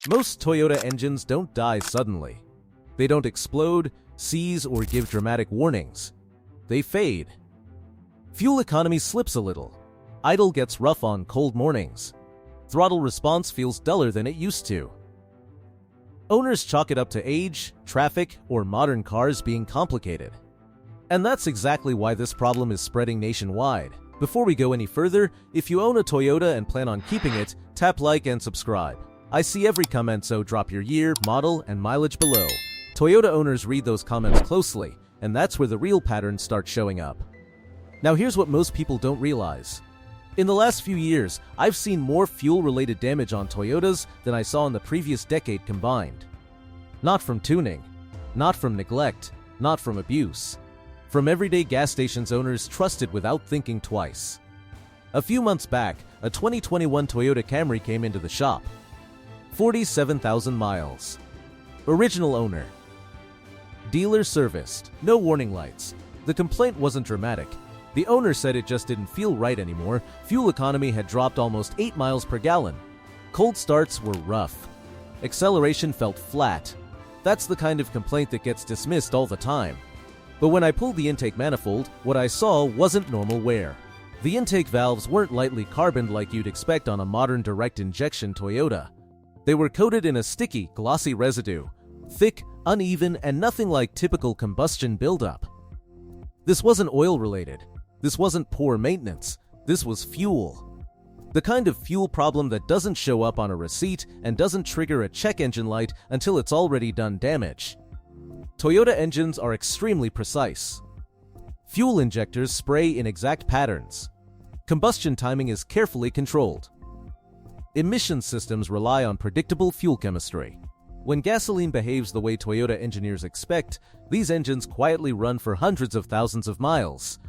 Most Toyota engines don't die suddenly. They don't explode, seize, or give dramatic warnings. They fade. Fuel economy slips a little. Idle gets rough on cold mornings. Throttle response feels duller than it used to. Owners chalk it up to age, traffic, or modern cars being complicated. And that's exactly why this problem is spreading nationwide. Before we go any further, if you own a Toyota and plan on keeping it, tap like and subscribe. I see every comment, so drop your year, model, and mileage below. Toyota owners read those comments closely, and that's where the real patterns start showing up. Now here's what most people don't realize. In the last few years, I've seen more fuel-related damage on Toyotas than I saw in the previous decade combined. Not from tuning, not from neglect, not from abuse. From everyday gas stations owners trusted without thinking twice. A few months back, a 2021 Toyota Camry came into the shop. 47,000 miles. Original owner. Dealer serviced. No warning lights. The complaint wasn't dramatic. The owner said it just didn't feel right anymore. Fuel economy had dropped almost 8 miles per gallon. Cold starts were rough. Acceleration felt flat. That's the kind of complaint that gets dismissed all the time. But when I pulled the intake manifold, what I saw wasn't normal wear. The intake valves weren't lightly carboned like you'd expect on a modern direct injection Toyota. They were coated in a sticky, glossy residue. Thick, uneven, and nothing like typical combustion buildup. This wasn't oil-related. This wasn't poor maintenance. This was fuel. The kind of fuel problem that doesn't show up on a receipt and doesn't trigger a check engine light until it's already done damage. Toyota engines are extremely precise. Fuel injectors spray in exact patterns. Combustion timing is carefully controlled. Emission systems rely on predictable fuel chemistry. When gasoline behaves the way Toyota engineers expect, these engines quietly run for hundreds of thousands of miles.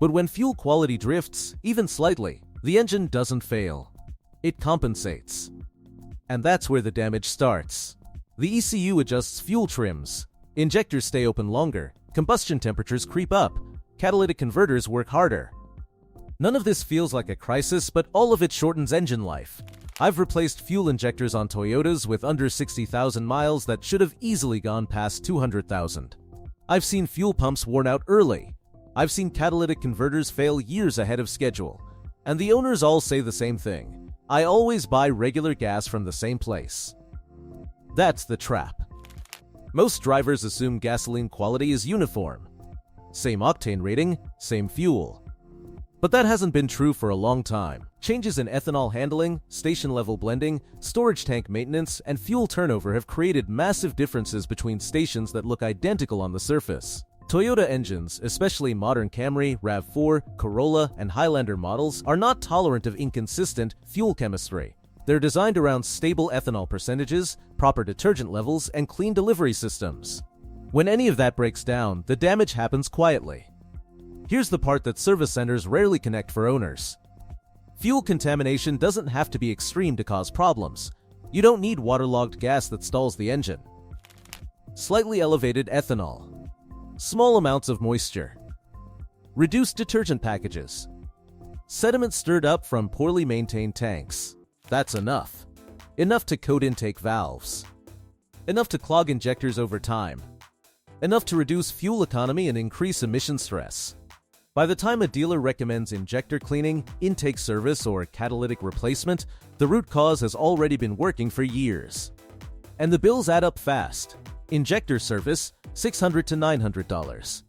But when fuel quality drifts, even slightly, the engine doesn't fail. It compensates. And that's where the damage starts. The ECU adjusts fuel trims. Injectors stay open longer. Combustion temperatures creep up. Catalytic converters work harder. None of this feels like a crisis, but all of it shortens engine life. I've replaced fuel injectors on Toyotas with under 60,000 miles that should have easily gone past 200,000. I've seen fuel pumps worn out early. I've seen catalytic converters fail years ahead of schedule. And the owners all say the same thing. I always buy regular gas from the same place. That's the trap. Most drivers assume gasoline quality is uniform. Same octane rating, same fuel. But that hasn't been true for a long time. Changes in ethanol handling, station-level blending, storage tank maintenance, and fuel turnover have created massive differences between stations that look identical on the surface. Toyota engines, especially modern Camry, RAV4, Corolla, and Highlander models, are not tolerant of inconsistent fuel chemistry. They're designed around stable ethanol percentages, proper detergent levels, and clean delivery systems. When any of that breaks down, the damage happens quietly. Here's the part that service centers rarely connect for owners. Fuel contamination doesn't have to be extreme to cause problems. You don't need waterlogged gas that stalls the engine. Slightly elevated ethanol. Small amounts of moisture. Reduced detergent packages. Sediment stirred up from poorly maintained tanks. That's enough. Enough to coat intake valves. Enough to clog injectors over time. Enough to reduce fuel economy and increase emission stress. By the time a dealer recommends injector cleaning, intake service, or catalytic replacement, the root cause has already been working for years. And the bills add up fast. Injector service, $600 to $900.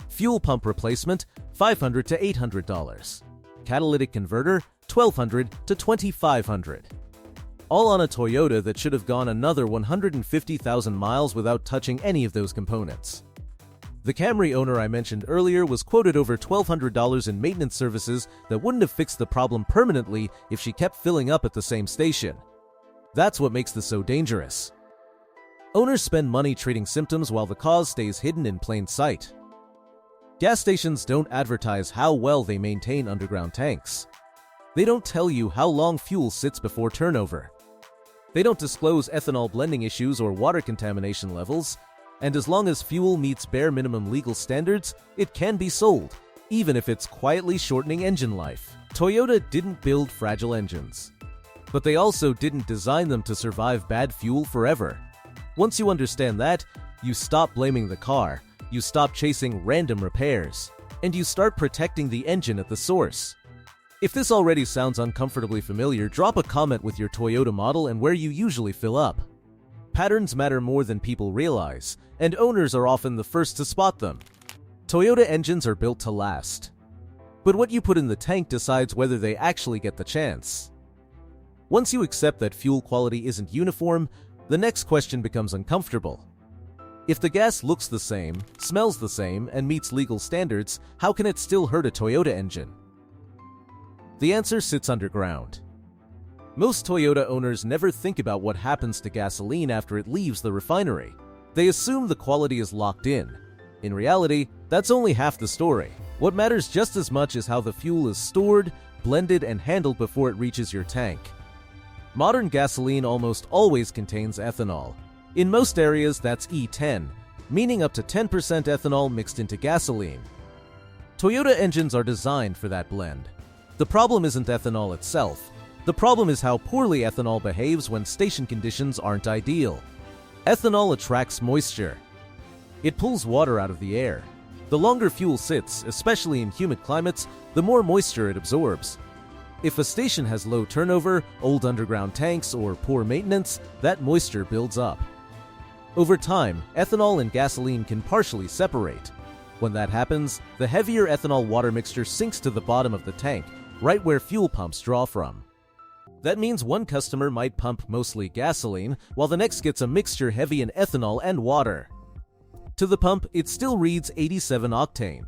Fuel pump replacement, $500 to $800. Catalytic converter, $1,200 to $2,500. All on a Toyota that should have gone another 150,000 miles without touching any of those components. The Camry owner I mentioned earlier was quoted over $1,200 in maintenance services that wouldn't have fixed the problem permanently if she kept filling up at the same station. That's what makes this so dangerous. Owners spend money treating symptoms while the cause stays hidden in plain sight. Gas stations don't advertise how well they maintain underground tanks. They don't tell you how long fuel sits before turnover. They don't disclose ethanol blending issues or water contamination levels, and as long as fuel meets bare minimum legal standards, it can be sold, even if it's quietly shortening engine life. Toyota didn't build fragile engines. But they also didn't design them to survive bad fuel forever. Once you understand that, you stop blaming the car, you stop chasing random repairs, and you start protecting the engine at the source. If this already sounds uncomfortably familiar, drop a comment with your Toyota model and where you usually fill up. Patterns matter more than people realize, and owners are often the first to spot them. Toyota engines are built to last. But what you put in the tank decides whether they actually get the chance. Once you accept that fuel quality isn't uniform, the next question becomes uncomfortable. If the gas looks the same, smells the same, and meets legal standards, how can it still hurt a Toyota engine? The answer sits underground. Most Toyota owners never think about what happens to gasoline after it leaves the refinery. They assume the quality is locked in. In reality, that's only half the story. What matters just as much is how the fuel is stored, blended, and handled before it reaches your tank. Modern gasoline almost always contains ethanol. In most areas, that's E10, meaning up to 10% ethanol mixed into gasoline. Toyota engines are designed for that blend. The problem isn't ethanol itself. The problem is how poorly ethanol behaves when station conditions aren't ideal. Ethanol attracts moisture. It pulls water out of the air. The longer fuel sits, especially in humid climates, the more moisture it absorbs. If a station has low turnover, old underground tanks, or poor maintenance, that moisture builds up. Over time, ethanol and gasoline can partially separate. When that happens, the heavier ethanol water mixture sinks to the bottom of the tank, right where fuel pumps draw from. That means one customer might pump mostly gasoline, while the next gets a mixture heavy in ethanol and water. To the pump, it still reads 87 octane.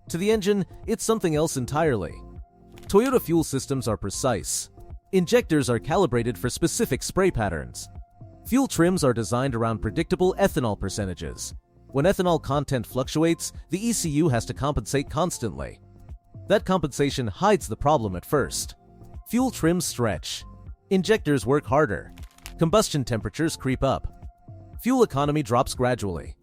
To the engine, it's something else entirely. Toyota fuel systems are precise. Injectors are calibrated for specific spray patterns. Fuel trims are designed around predictable ethanol percentages. When ethanol content fluctuates, the ECU has to compensate constantly. That compensation hides the problem at first. Fuel trims stretch. Injectors work harder. Combustion temperatures creep up. Fuel economy drops gradually.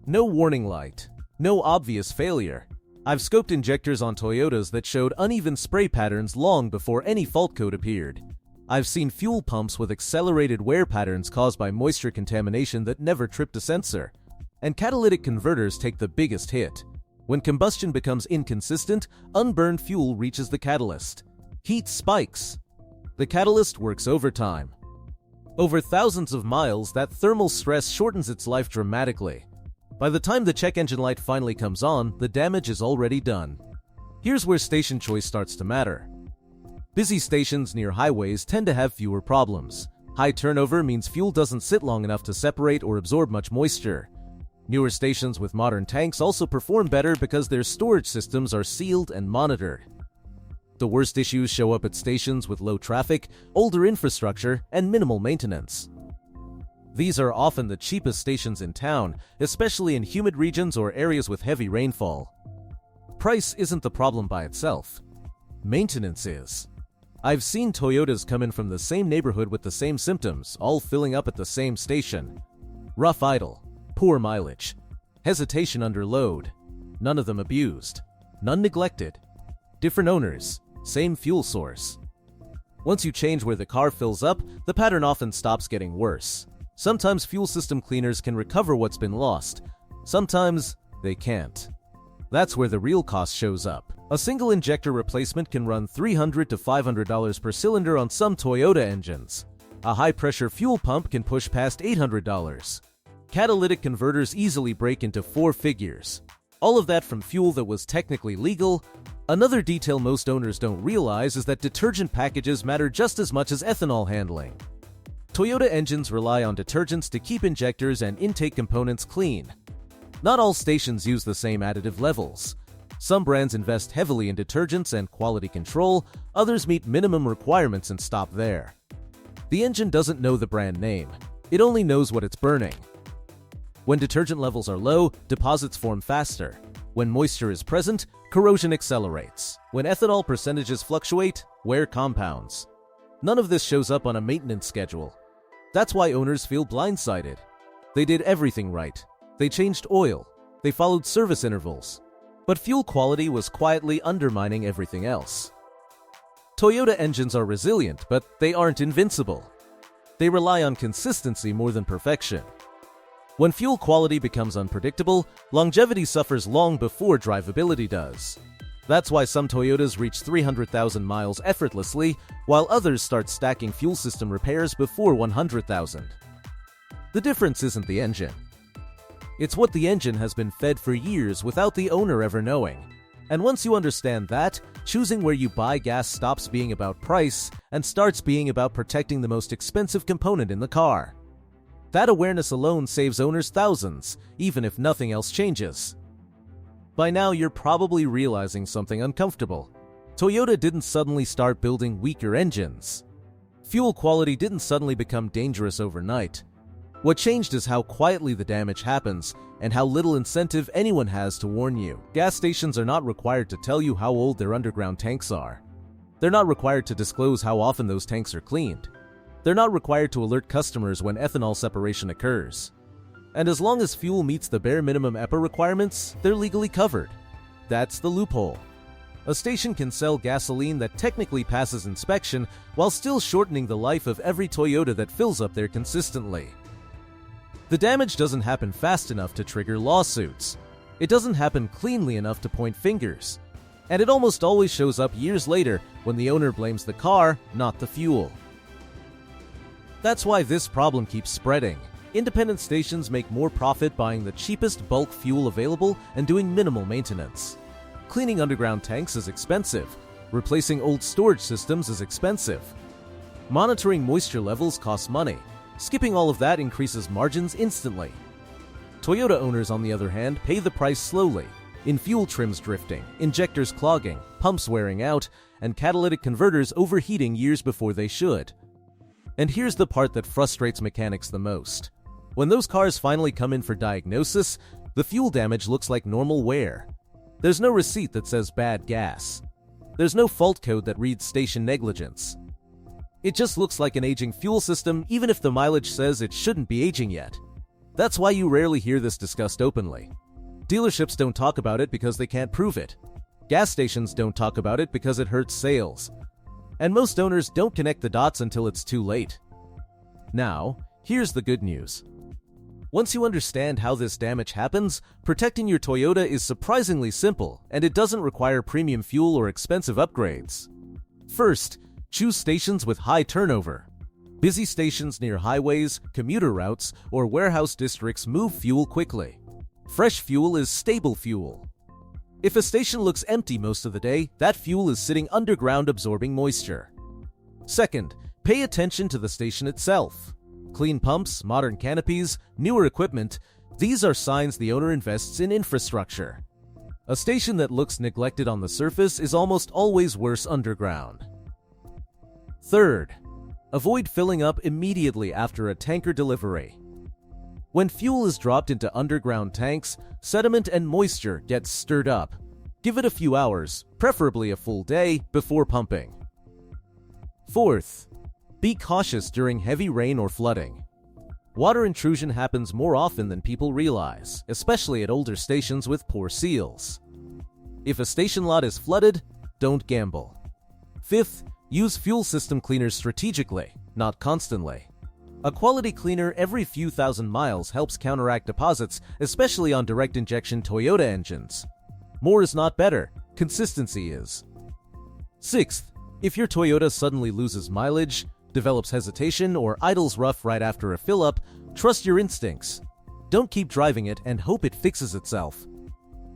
No warning light. No obvious failure. I've scoped injectors on Toyotas that showed uneven spray patterns long before any fault code appeared. I've seen fuel pumps with accelerated wear patterns caused by moisture contamination that never tripped a sensor. And catalytic converters take the biggest hit. When combustion becomes inconsistent, unburned fuel reaches the catalyst. Heat spikes. The catalyst works overtime. Over thousands of miles, that thermal stress shortens its life dramatically. By the time the check engine light finally comes on, the damage is already done. Here's where station choice starts to matter. Busy stations near highways tend to have fewer problems. High turnover means fuel doesn't sit long enough to separate or absorb much moisture. Newer stations with modern tanks also perform better because their storage systems are sealed and monitored. The worst issues show up at stations with low traffic, older infrastructure, and minimal maintenance. These are often the cheapest stations in town, especially in humid regions or areas with heavy rainfall. Price isn't the problem by itself. Maintenance is. I've seen Toyotas come in from the same neighborhood with the same symptoms, all filling up at the same station. Rough idle. Poor mileage, hesitation under load, none of them abused, none neglected, different owners, same fuel source. Once you change where the car fills up, the pattern often stops getting worse. Sometimes fuel system cleaners can recover what's been lost, sometimes they can't. That's where the real cost shows up. A single injector replacement can run $300 to $500 per cylinder on some Toyota engines. A high-pressure fuel pump can push past $800. Catalytic converters easily break into 4 figures. All of that from fuel that was technically legal. Another detail most owners don't realize is that detergent packages matter just as much as ethanol handling. Toyota engines rely on detergents to keep injectors and intake components clean. Not all stations use the same additive levels. Some brands invest heavily in detergents and quality control, others meet minimum requirements and stop there. The engine doesn't know the brand name. It only knows what it's burning. When detergent levels are low, deposits form faster. When moisture is present, corrosion accelerates. When ethanol percentages fluctuate, wear compounds. None of this shows up on a maintenance schedule. That's why owners feel blindsided. They did everything right. They changed oil. They followed service intervals. But fuel quality was quietly undermining everything else. Toyota engines are resilient, but they aren't invincible. They rely on consistency more than perfection. When fuel quality becomes unpredictable, longevity suffers long before drivability does. That's why some Toyotas reach 300,000 miles effortlessly, while others start stacking fuel system repairs before 100,000. The difference isn't the engine. It's what the engine has been fed for years without the owner ever knowing. And once you understand that, choosing where you buy gas stops being about price and starts being about protecting the most expensive component in the car. That awareness alone saves owners thousands, even if nothing else changes. By now, you're probably realizing something uncomfortable. Toyota didn't suddenly start building weaker engines. Fuel quality didn't suddenly become dangerous overnight. What changed is how quietly the damage happens and how little incentive anyone has to warn you. Gas stations are not required to tell you how old their underground tanks are. They're not required to disclose how often those tanks are cleaned. They're not required to alert customers when ethanol separation occurs. And as long as fuel meets the bare minimum EPA requirements, they're legally covered. That's the loophole. A station can sell gasoline that technically passes inspection while still shortening the life of every Toyota that fills up there consistently. The damage doesn't happen fast enough to trigger lawsuits. It doesn't happen cleanly enough to point fingers. And it almost always shows up years later when the owner blames the car, not the fuel. That's why this problem keeps spreading. Independent stations make more profit buying the cheapest bulk fuel available and doing minimal maintenance. Cleaning underground tanks is expensive. Replacing old storage systems is expensive. Monitoring moisture levels costs money. Skipping all of that increases margins instantly. Toyota owners, on the other hand, pay the price slowly, in fuel trims drifting, injectors clogging, pumps wearing out, and catalytic converters overheating years before they should. And here's the part that frustrates mechanics the most. When those cars finally come in for diagnosis, the fuel damage looks like normal wear. There's no receipt that says bad gas. There's no fault code that reads station negligence. It just looks like an aging fuel system, even if the mileage says it shouldn't be aging yet. That's why you rarely hear this discussed openly. Dealerships don't talk about it because they can't prove it. Gas stations don't talk about it because it hurts sales. And most owners don't connect the dots until it's too late. Now, here's the good news. Once you understand how this damage happens, protecting your Toyota is surprisingly simple, and it doesn't require premium fuel or expensive upgrades. First, choose stations with high turnover. Busy stations near highways, commuter routes, or warehouse districts move fuel quickly. Fresh fuel is stable fuel. If a station looks empty most of the day, that fuel is sitting underground absorbing moisture. Second, pay attention to the station itself. Clean pumps, modern canopies, newer equipment, these are signs the owner invests in infrastructure. A station that looks neglected on the surface is almost always worse underground. Third, avoid filling up immediately after a tanker delivery. When fuel is dropped into underground tanks, sediment and moisture gets stirred up. Give it a few hours, preferably a full day, before pumping. Fourth, be cautious during heavy rain or flooding. Water intrusion happens more often than people realize, especially at older stations with poor seals. If a station lot is flooded, don't gamble. Fifth, use fuel system cleaners strategically, not constantly. A quality cleaner every few thousand miles helps counteract deposits, especially on direct injection Toyota engines. More is not better, consistency is. Sixth, if your Toyota suddenly loses mileage, develops hesitation, or idles rough right after a fill-up, trust your instincts. Don't keep driving it and hope it fixes itself.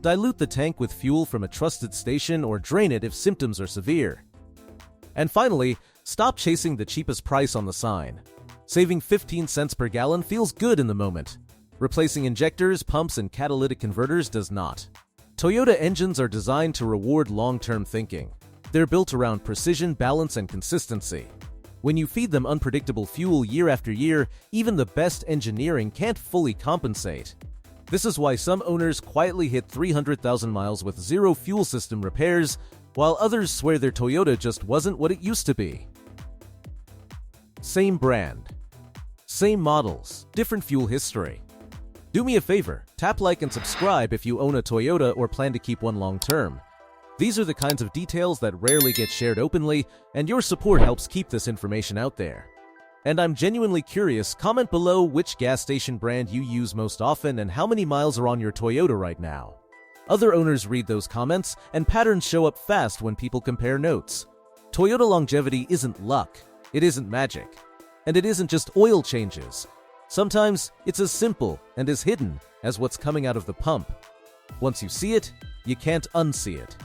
Dilute the tank with fuel from a trusted station or drain it if symptoms are severe. And finally, stop chasing the cheapest price on the sign. Saving 15 cents per gallon feels good in the moment. Replacing injectors, pumps, and catalytic converters does not. Toyota engines are designed to reward long-term thinking. They're built around precision, balance, and consistency. When you feed them unpredictable fuel year after year, even the best engineering can't fully compensate. This is why some owners quietly hit 300,000 miles with zero fuel system repairs, while others swear their Toyota just wasn't what it used to be. Same brand, same models, different fuel history. Do me a favor, tap like and subscribe if you own a Toyota or plan to keep one long term. These are the kinds of details that rarely get shared openly, and your support helps keep this information out there. And I'm genuinely curious, comment below which gas station brand you use most often and how many miles are on your Toyota right now. Other owners read those comments, and patterns show up fast when people compare notes. Toyota longevity isn't luck, it isn't magic, and it isn't just oil changes. Sometimes it's as simple and as hidden as what's coming out of the pump. Once you see it, you can't unsee it.